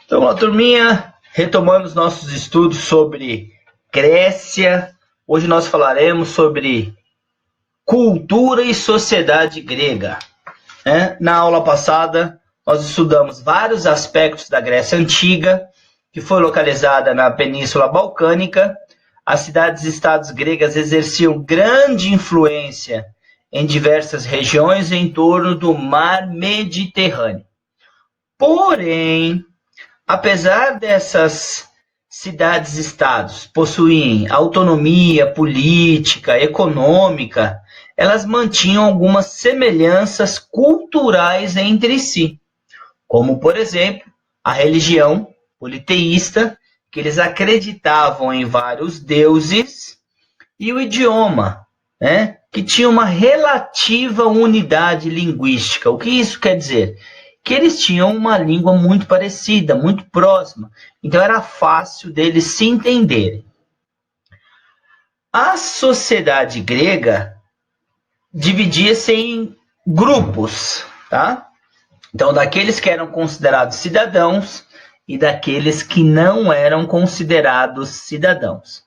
Então, uma turminha, retomando os nossos estudos sobre Grécia. Hoje nós falaremos sobre cultura e sociedade grega. Na aula passada, nós estudamos vários aspectos da Grécia Antiga, que foi localizada na Península Balcânica. As cidades-estados gregas exerciam grande influência em diversas regiões em torno do Mar Mediterrâneo. Porém, apesar dessas cidades-estados possuírem autonomia política, econômica, elas mantinham algumas semelhanças culturais entre si, como, por exemplo, a religião politeísta, que eles acreditavam em vários deuses, e o idioma, que tinha uma relativa unidade linguística. O que isso quer dizer? Que eles tinham uma língua muito parecida, muito próxima. Então, era fácil deles se entenderem. A sociedade grega dividia-se em grupos, tá? Então, daqueles que eram considerados cidadãos e daqueles que não eram considerados cidadãos.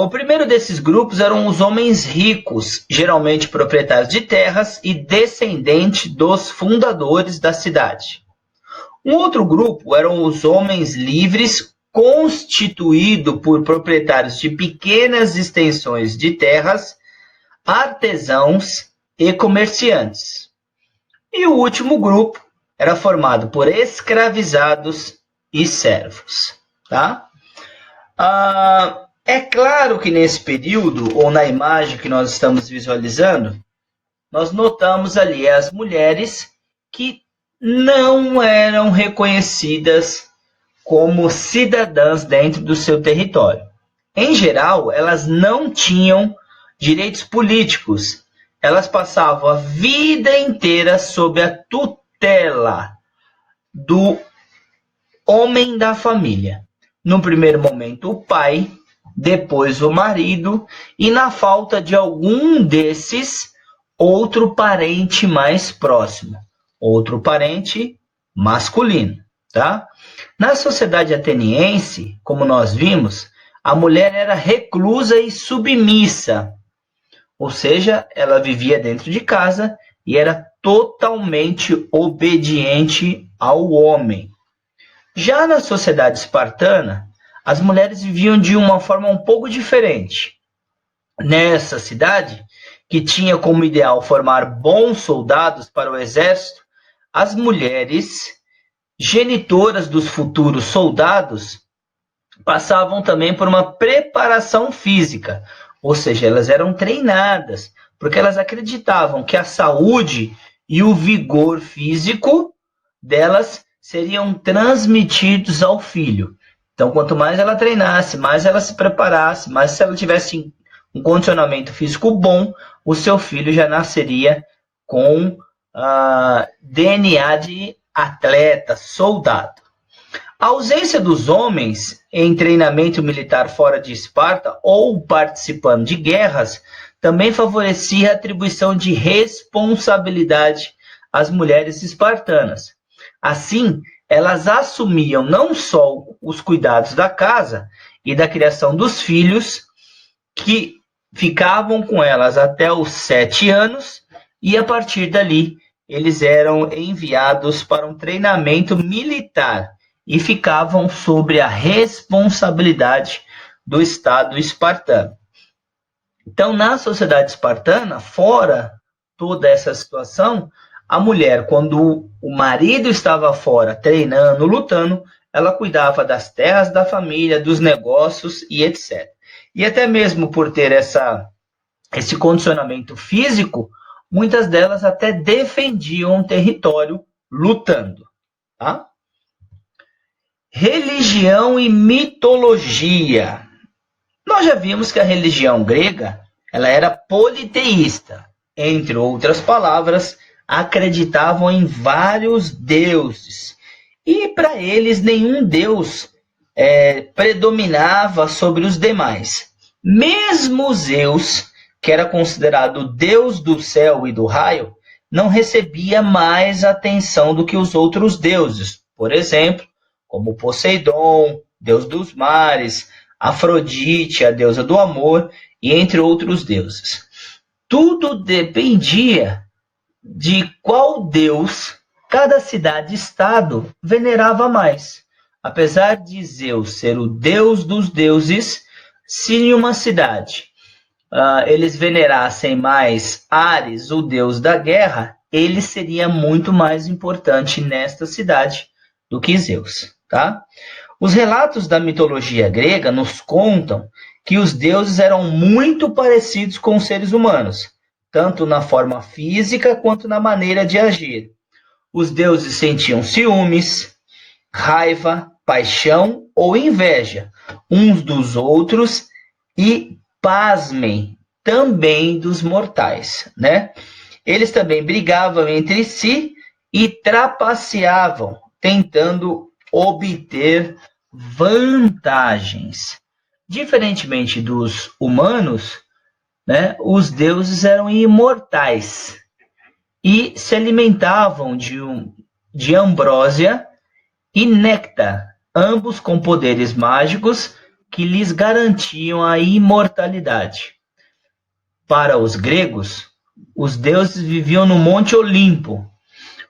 O primeiro desses grupos eram os homens ricos, geralmente proprietários de terras e descendentes dos fundadores da cidade. Um outro grupo eram os homens livres, constituído por proprietários de pequenas extensões de terras, artesãos e comerciantes. E o último grupo era formado por escravizados e servos. Tá? É claro que nesse período, ou na imagem que nós estamos visualizando, nós notamos ali as mulheres que não eram reconhecidas como cidadãs dentro do seu território. Em geral, elas não tinham direitos políticos. Elas passavam a vida inteira sob a tutela do homem da família. No primeiro momento, o pai, depois o marido, e na falta de algum desses, outro parente mais próximo, outro parente masculino, tá? Na sociedade ateniense, como nós vimos, a mulher era reclusa e submissa, ou seja, ela vivia dentro de casa e era totalmente obediente ao homem. Já na sociedade espartana, as mulheres viviam de uma forma um pouco diferente. Nessa cidade, que tinha como ideal formar bons soldados para o exército, as mulheres, genitoras dos futuros soldados, passavam também por uma preparação física, ou seja, elas eram treinadas, porque elas acreditavam que a saúde e o vigor físico delas seriam transmitidos ao filho. Então, quanto mais ela treinasse, mais ela se preparasse, mais se ela tivesse um condicionamento físico bom, o seu filho já nasceria com DNA de atleta, soldado. A ausência dos homens em treinamento militar fora de Esparta ou participando de guerras também favorecia a atribuição de responsabilidade às mulheres espartanas. Assim, elas assumiam não só os cuidados da casa e da criação dos filhos, que ficavam com elas até os 7 anos, e a partir dali eles eram enviados para um treinamento militar e ficavam sob a responsabilidade do Estado espartano. Então, na sociedade espartana, fora toda essa situação, a mulher, quando o marido estava fora treinando, lutando, ela cuidava das terras da família, dos negócios e etc. E até mesmo por ter esse condicionamento físico, muitas delas até defendiam o território lutando. Tá? Religião e mitologia. Nós já vimos que a religião grega ela era politeísta. Entre outras palavras, acreditavam em vários deuses. E para eles, nenhum deus predominava sobre os demais. Mesmo Zeus, que era considerado o deus do céu e do raio, não recebia mais atenção do que os outros deuses. Por exemplo, como Poseidon, deus dos mares, Afrodite, a deusa do amor, e entre outros deuses. Tudo dependia de qual deus cada cidade-estado venerava mais. Apesar de Zeus ser o deus dos deuses, se em uma cidade eles venerassem mais Ares, o deus da guerra, ele seria muito mais importante nesta cidade do que Zeus, tá? Os relatos da mitologia grega nos contam que os deuses eram muito parecidos com os seres humanos, tanto na forma física quanto na maneira de agir. Os deuses sentiam ciúmes, raiva, paixão ou inveja uns dos outros e, pasmem, também dos mortais, né? Eles também brigavam entre si e trapaceavam, tentando obter vantagens. Diferentemente dos humanos, né, os deuses eram imortais e se alimentavam de ambrósia e néctar, ambos com poderes mágicos que lhes garantiam a imortalidade. Para os gregos, os deuses viviam no Monte Olimpo,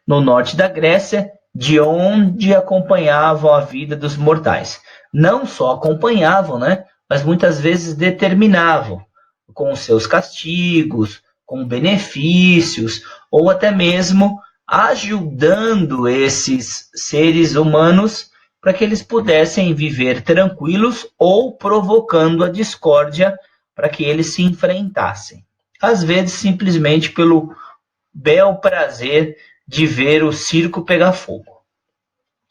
no norte da Grécia, de onde acompanhavam a vida dos mortais. Não só acompanhavam, né, mas muitas vezes determinavam, com seus castigos, com benefícios, ou até mesmo ajudando esses seres humanos para que eles pudessem viver tranquilos ou provocando a discórdia para que eles se enfrentassem. Às vezes, simplesmente pelo bel prazer de ver o circo pegar fogo.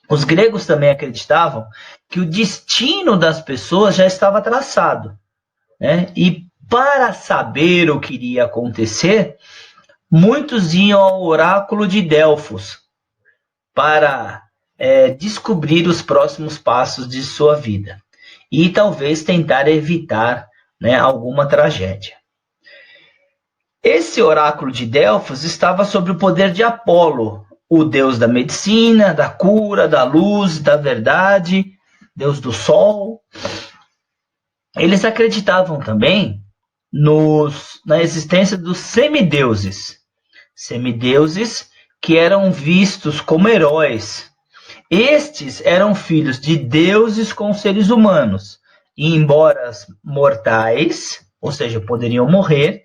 Os gregos também acreditavam que o destino das pessoas já estava traçado, né? E para saber o que iria acontecer, muitos iam ao oráculo de Delfos para descobrir os próximos passos de sua vida e talvez tentar evitar, né, alguma tragédia. Esse oráculo de Delfos estava sob o poder de Apolo, o deus da medicina, da cura, da luz, da verdade, deus do sol. Eles acreditavam também na existência dos semideuses. Semideuses que eram vistos como heróis. Estes eram filhos de deuses com seres humanos. E embora mortais, ou seja, poderiam morrer,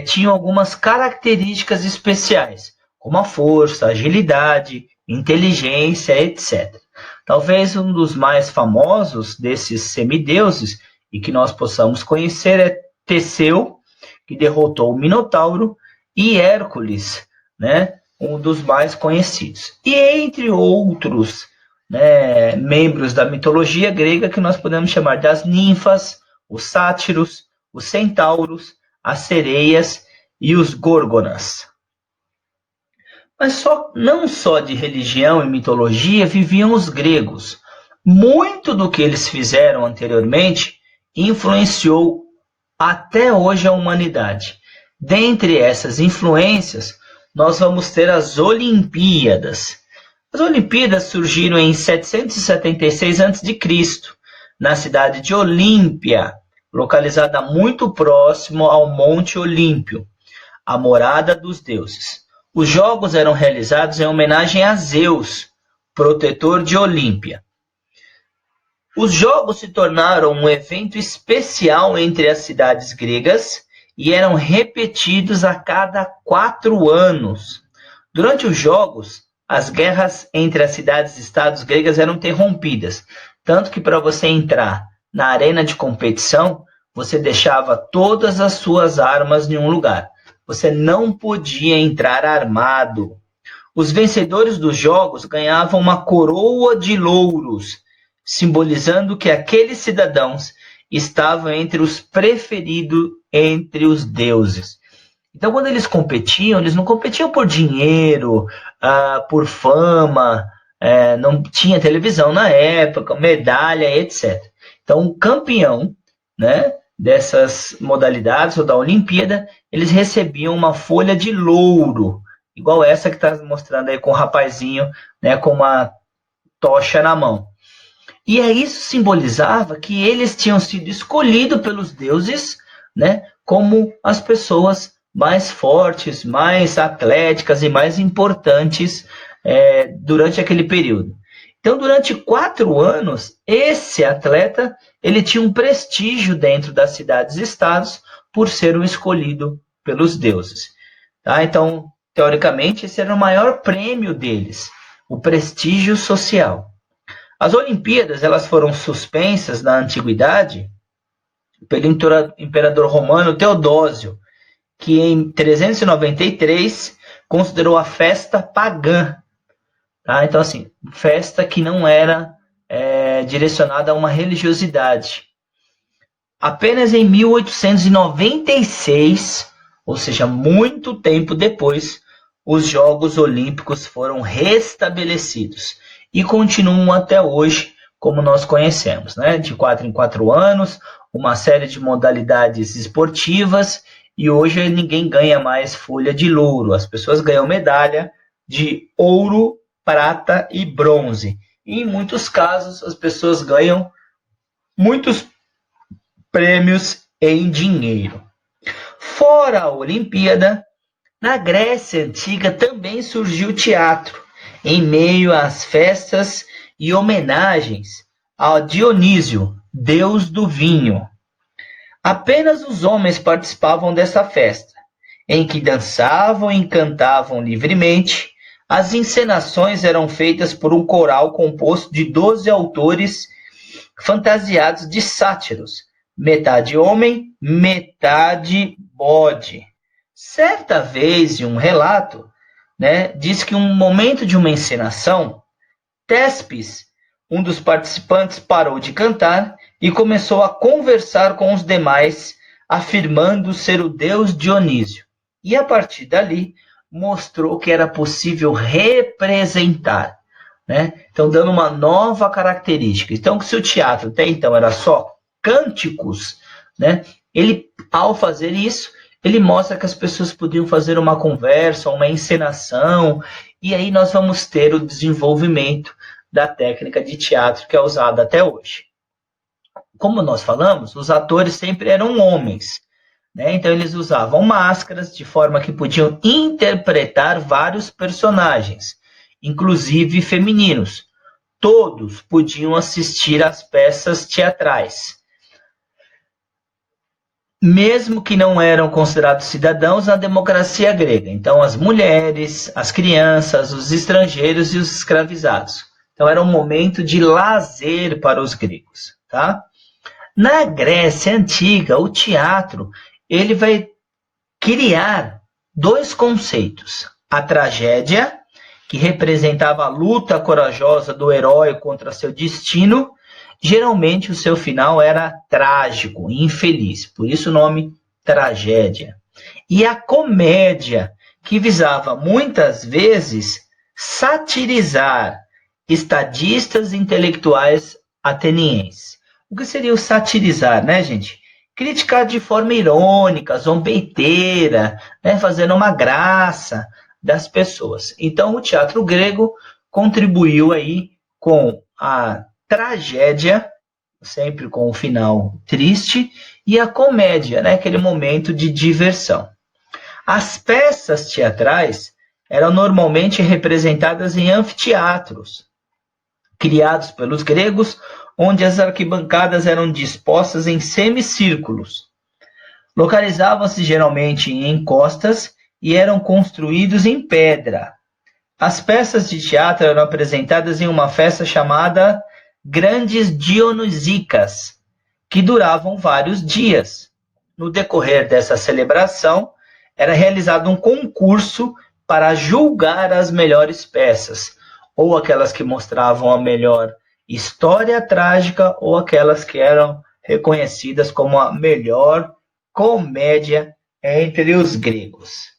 tinham algumas características especiais, como a força, a agilidade, inteligência, etc. Talvez um dos mais famosos desses semideuses, e que nós possamos conhecer, é Teseu, que derrotou o Minotauro, e Hércules, né, um dos mais conhecidos. E entre outros, né, membros da mitologia grega que nós podemos chamar das ninfas, os sátiros, os centauros, as sereias e os górgonas. Mas não só de religião e mitologia viviam os gregos. Muito do que eles fizeram anteriormente influenciou até hoje a humanidade. Dentre essas influências, nós vamos ter as Olimpíadas. As Olimpíadas surgiram em 776 a.C., na cidade de Olímpia, localizada muito próximo ao Monte Olímpio, a morada dos deuses. Os jogos eram realizados em homenagem a Zeus, protetor de Olímpia. Os jogos se tornaram um evento especial entre as cidades gregas e eram repetidos a cada 4 anos. Durante os jogos, as guerras entre as cidades-estados gregas eram interrompidas, tanto que para você entrar na arena de competição, você deixava todas as suas armas em um lugar. Você não podia entrar armado. Os vencedores dos jogos ganhavam uma coroa de louros, simbolizando que aqueles cidadãos estavam entre os preferidos entre os deuses. Então, quando eles competiam, eles não competiam por dinheiro, por fama, não tinha televisão na época, medalha, etc. Então, o campeão, né, dessas modalidades, ou da Olimpíada, eles recebiam uma folha de louro, igual essa que está mostrando aí com o rapazinho, né, com uma tocha na mão. E aí isso simbolizava que eles tinham sido escolhidos pelos deuses, né, como as pessoas mais fortes, mais atléticas e mais importantes durante aquele período. Então, durante 4 anos, esse atleta ele tinha um prestígio dentro das cidades e estados por ser o escolhido pelos deuses. Tá? Então, teoricamente, esse era o maior prêmio deles, o prestígio social. As Olimpíadas elas foram suspensas na antiguidade pelo imperador romano Teodósio, que em 393 considerou a festa pagã. Tá? Então, assim, festa que não era direcionada a uma religiosidade. Apenas em 1896, ou seja, muito tempo depois, os Jogos Olímpicos foram restabelecidos e continuam até hoje, como nós conhecemos, né? De 4 em 4 anos, uma série de modalidades esportivas, e hoje ninguém ganha mais folha de louro, as pessoas ganham medalha de ouro, prata e bronze. E em muitos casos, as pessoas ganham muitos prêmios em dinheiro. Fora a Olimpíada, na Grécia Antiga também surgiu o teatro, em meio às festas e homenagens a Dionísio, deus do vinho. Apenas os homens participavam dessa festa, em que dançavam e cantavam livremente. As encenações eram feitas por um coral composto de 12 autores fantasiados de sátiros, metade homem, metade bode. Certa vez, em um relato, diz que um momento de uma encenação, Téspis, um dos participantes, parou de cantar e começou a conversar com os demais, afirmando ser o deus Dionísio. E a partir dali, mostrou que era possível representar, Então, dando uma nova característica. Então, se o teatro até então era só cânticos, ele, ao fazer isso, ele mostra que as pessoas podiam fazer uma conversa, uma encenação, e aí nós vamos ter o desenvolvimento da técnica de teatro que é usada até hoje. Como nós falamos, os atores sempre eram homens, então eles usavam máscaras de forma que podiam interpretar vários personagens, inclusive femininos. Todos podiam assistir às peças teatrais, mesmo que não eram considerados cidadãos na democracia grega. Então, as mulheres, as crianças, os estrangeiros e os escravizados. Então, era um momento de lazer para os gregos. Tá? Na Grécia Antiga, o teatro ele vai criar 2 conceitos. A tragédia, que representava a luta corajosa do herói contra seu destino. Geralmente o seu final era trágico, infeliz, por isso o nome tragédia. E a comédia, que visava muitas vezes satirizar estadistas intelectuais atenienses. O que seria o satirizar, gente? Criticar de forma irônica, zombeteira, fazendo uma graça das pessoas. Então o teatro grego contribuiu aí com a tragédia, sempre com o final triste, e a comédia, aquele momento de diversão. As peças teatrais eram normalmente representadas em anfiteatros, criados pelos gregos, onde as arquibancadas eram dispostas em semicírculos. Localizavam-se geralmente em encostas e eram construídos em pedra. As peças de teatro eram apresentadas em uma festa chamada Grandes Dionisíacas, que duravam vários dias. No decorrer dessa celebração, era realizado um concurso para julgar as melhores peças, ou aquelas que mostravam a melhor história trágica, ou aquelas que eram reconhecidas como a melhor comédia entre os gregos.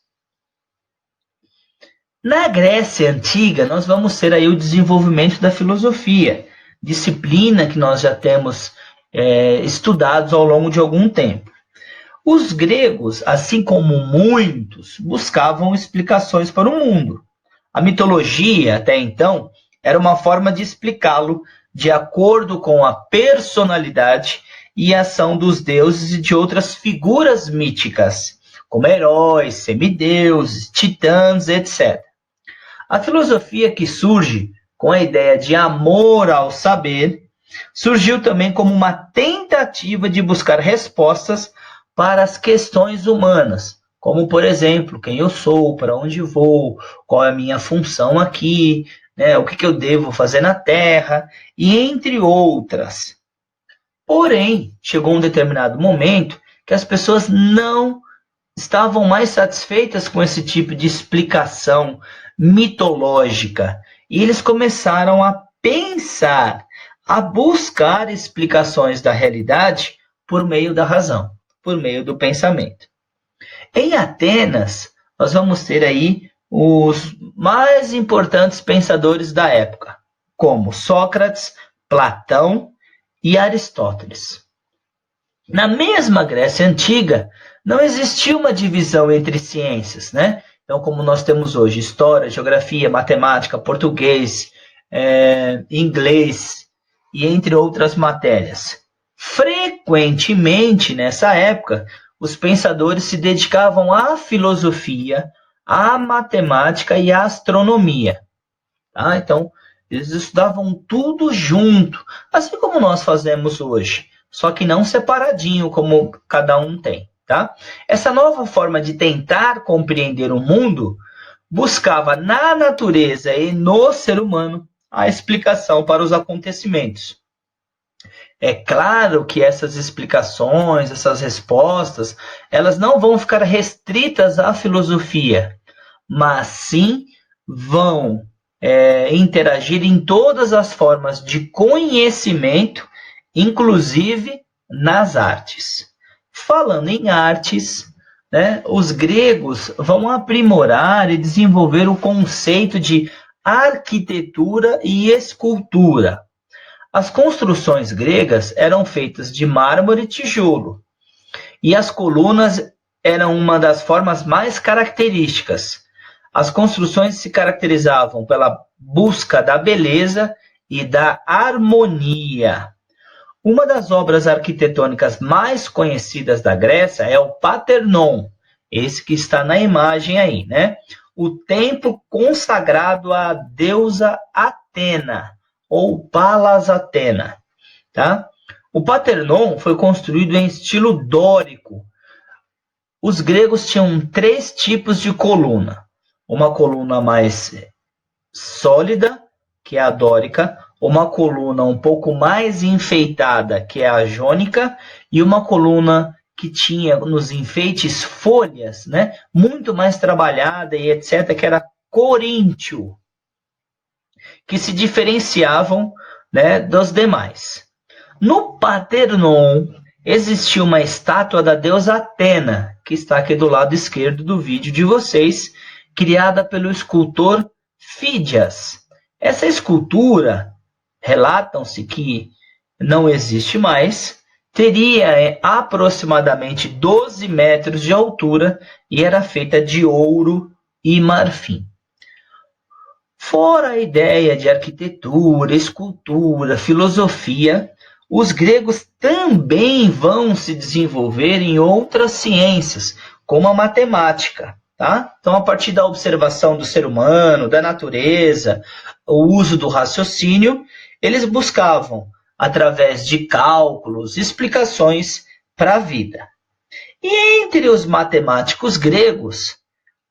Na Grécia Antiga, nós vamos ter aí o desenvolvimento da filosofia, disciplina que nós já temos estudados ao longo de algum tempo. Os gregos, assim como muitos, buscavam explicações para o mundo. A mitologia, até então, Era uma forma de explicá-lo de acordo com a personalidade e ação dos deuses e de outras figuras míticas, como heróis, semideuses, titãs, etc. A filosofia que surge com a ideia de amor ao saber surgiu também como uma tentativa de buscar respostas para as questões humanas, como, por exemplo, quem eu sou, para onde vou, qual é a minha função aqui, né, o que eu devo fazer na Terra, e entre outras. Porém, chegou um determinado momento que as pessoas não estavam mais satisfeitas com esse tipo de explicação mitológica. E eles começaram a pensar, a buscar explicações da realidade por meio da razão, por meio do pensamento. Em Atenas, nós vamos ter aí os mais importantes pensadores da época, como Sócrates, Platão e Aristóteles. Na mesma Grécia Antiga, não existia uma divisão entre ciências, né? Então, como nós temos hoje, história, geografia, matemática, português, inglês e entre outras matérias. Frequentemente, nessa época, os pensadores se dedicavam à filosofia, à matemática e à astronomia. Tá? Então, eles estudavam tudo junto, assim como nós fazemos hoje, só que não separadinho, como cada um tem. Tá? Essa nova forma de tentar compreender o mundo buscava na natureza e no ser humano a explicação para os acontecimentos. É claro que essas explicações, essas respostas, elas não vão ficar restritas à filosofia, mas sim vão interagir em todas as formas de conhecimento, inclusive nas artes. Falando em artes, né, os gregos vão aprimorar e desenvolver o conceito de arquitetura e escultura. As construções gregas eram feitas de mármore e tijolo, e as colunas eram uma das formas mais características. As construções se caracterizavam pela busca da beleza e da harmonia. Uma das obras arquitetônicas mais conhecidas da Grécia é o Parthenon, esse que está na imagem aí, né? O templo consagrado à deusa Atena, ou Palas Atena, tá? O Parthenon foi construído em estilo dórico. Os gregos tinham 3 tipos de coluna. Uma coluna mais sólida, que é a dórica, uma coluna um pouco mais enfeitada, que é a jônica, e uma coluna que tinha nos enfeites folhas, né, muito mais trabalhada e etc., que era coríntio, que se diferenciavam, né, dos demais. No Parthenon existia uma estátua da deusa Atena, que está aqui do lado esquerdo do vídeo de vocês, criada pelo escultor Fídias. Essa escultura, relatam-se que não existe mais, teria aproximadamente 12 metros de altura e era feita de ouro e marfim. Fora a ideia de arquitetura, escultura, filosofia, os gregos também vão se desenvolver em outras ciências, como a matemática. Tá? Então, a partir da observação do ser humano, da natureza, o uso do raciocínio, eles buscavam, através de cálculos, explicações para a vida. E entre os matemáticos gregos,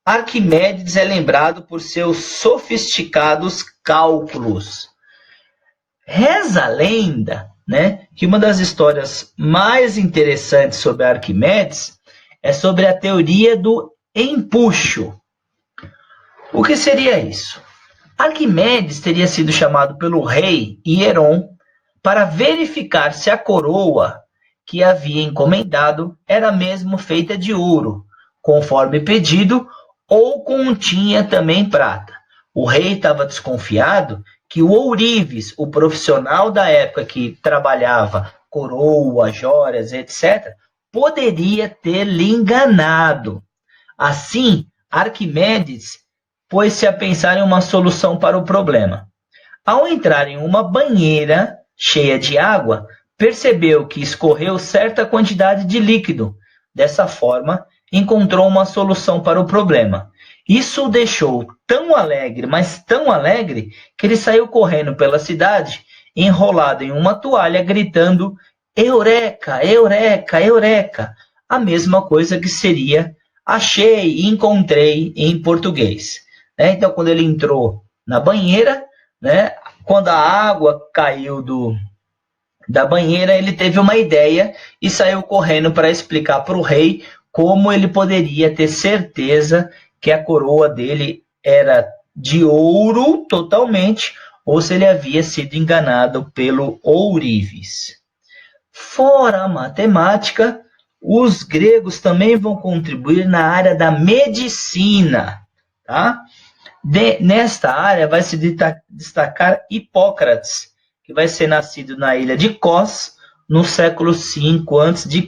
Arquimedes é lembrado por seus sofisticados cálculos. Reza a lenda, né, que uma das histórias mais interessantes sobre Arquimedes é sobre a teoria do empuxo. O que seria isso? Arquimedes teria sido chamado pelo rei Hieron para verificar se a coroa que havia encomendado era mesmo feita de ouro, conforme pedido, ou continha também prata. O rei estava desconfiado que o ourives, o profissional da época que trabalhava coroa, joias, etc., poderia ter lhe enganado. Assim, Arquimedes pôs-se a pensar em uma solução para o problema. Ao entrar em uma banheira cheia de água, percebeu que escorreu certa quantidade de líquido. Dessa forma, encontrou uma solução para o problema. Isso o deixou tão alegre, mas tão alegre, que ele saiu correndo pela cidade, enrolado em uma toalha, gritando Eureka, Eureka, Eureka! A mesma coisa que seria achei, encontrei em português. Então, quando ele entrou na banheira, quando a água caiu da banheira, ele teve uma ideia e saiu correndo para explicar para o rei como ele poderia ter certeza que a coroa dele era de ouro totalmente, ou se ele havia sido enganado pelo ourives. Fora a matemática, os gregos também vão contribuir na área da medicina. Tá? Nesta área vai se destacar Hipócrates, que vai ser nascido na ilha de Cos, no século V a.C.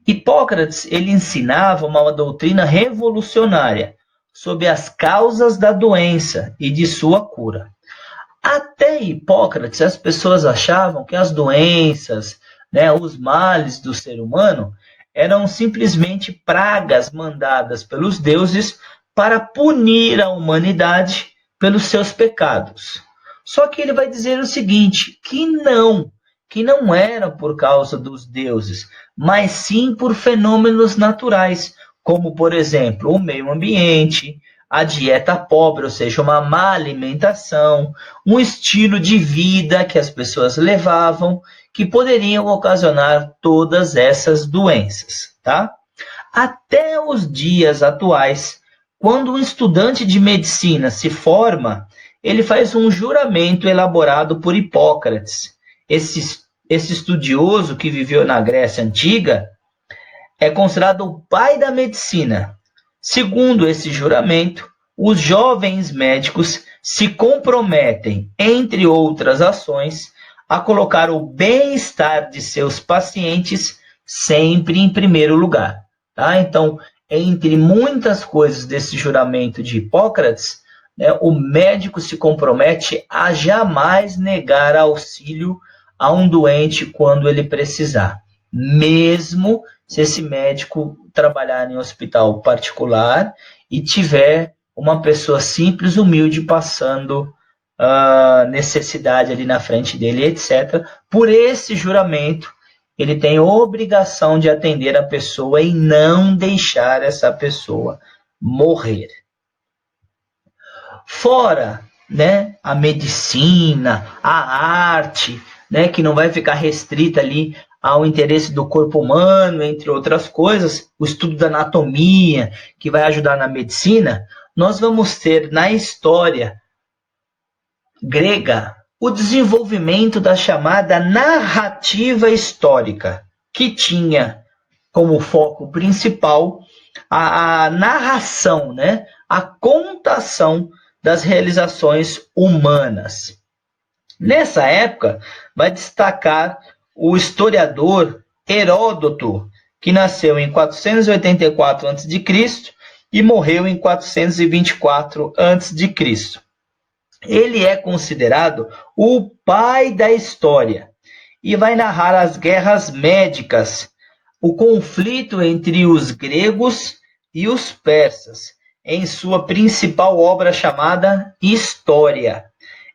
Hipócrates ele ensinava uma doutrina revolucionária sobre as causas da doença e de sua cura. Até Hipócrates, as pessoas achavam que as doenças, os males do ser humano, eram simplesmente pragas mandadas pelos deuses para punir a humanidade pelos seus pecados. Só que ele vai dizer o seguinte, que não era por causa dos deuses, mas sim por fenômenos naturais, como, por exemplo, o meio ambiente, a dieta pobre, ou seja, uma má alimentação, um estilo de vida que as pessoas levavam, que poderiam ocasionar todas essas doenças. Tá? Até os dias atuais, quando um estudante de medicina se forma, ele faz um juramento elaborado por Hipócrates. Esse estudioso que viveu na Grécia Antiga é considerado o pai da medicina. Segundo esse juramento, os jovens médicos se comprometem, entre outras ações, a colocar o bem-estar de seus pacientes sempre em primeiro lugar. Tá? Então, entre muitas coisas desse juramento de Hipócrates, o médico se compromete a jamais negar auxílio a um doente quando ele precisar, mesmo se esse médico trabalhar em um hospital particular e tiver uma pessoa simples, humilde, passando necessidade ali na frente dele, etc. Por esse juramento, ele tem a obrigação de atender a pessoa e não deixar essa pessoa morrer. Fora a medicina, a arte, que não vai ficar restrita ali ao interesse do corpo humano, entre outras coisas, o estudo da anatomia, que vai ajudar na medicina, nós vamos ter na história grega o desenvolvimento da chamada narrativa histórica, que tinha como foco principal a narração, a contação das realizações humanas. Nessa época, vai destacar o historiador Heródoto, que nasceu em 484 a.C. e morreu em 424 a.C. Ele é considerado o pai da história e vai narrar as guerras médicas, o conflito entre os gregos e os persas, em sua principal obra chamada História.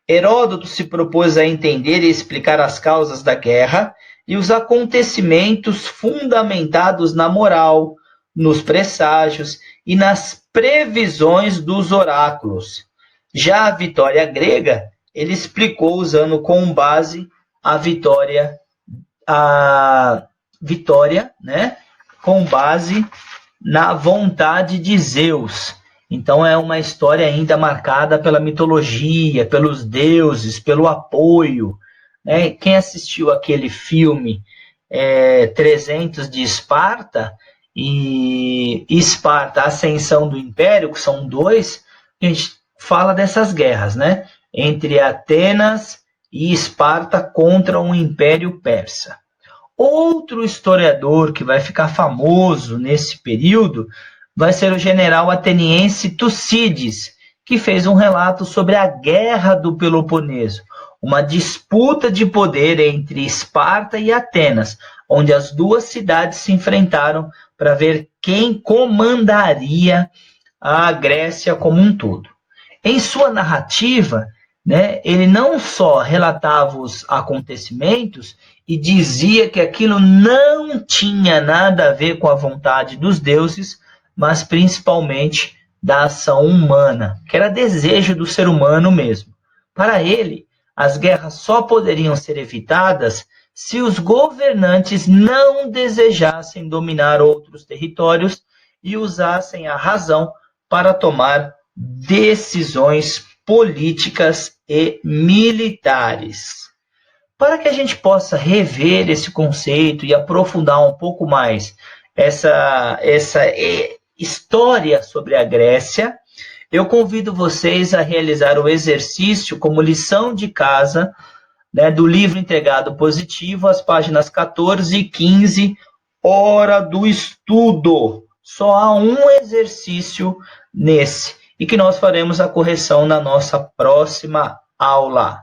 Heródoto se propôs a entender e explicar as causas da guerra e os acontecimentos fundamentados na moral, nos presságios e nas previsões dos oráculos. Já a vitória grega, ele explicou usando como base a vitória, com base na vontade de Zeus. Então é uma história ainda marcada pela mitologia, pelos deuses, pelo apoio. Quem assistiu aquele filme 300 de Esparta e Esparta, a Ascensão do Império, que são dois, a gente fala dessas guerras, entre Atenas e Esparta contra um império persa. Outro historiador que vai ficar famoso nesse período vai ser o general ateniense Tucídides, que fez um relato sobre a Guerra do Peloponeso, uma disputa de poder entre Esparta e Atenas, onde as duas cidades se enfrentaram para ver quem comandaria a Grécia como um todo. Em sua narrativa, né, ele não só relatava os acontecimentos e dizia que aquilo não tinha nada a ver com a vontade dos deuses, mas principalmente da ação humana, que era desejo do ser humano mesmo. Para ele, as guerras só poderiam ser evitadas se os governantes não desejassem dominar outros territórios e usassem a razão para tomar decisões políticas e militares. Para que a gente possa rever esse conceito e aprofundar um pouco mais essa história sobre a Grécia, eu convido vocês a realizar o exercício como lição de casa, né, do livro Entregado Positivo, as páginas 14 e 15, Hora do Estudo. Só há um exercício nesse, e que nós faremos a correção na nossa próxima aula.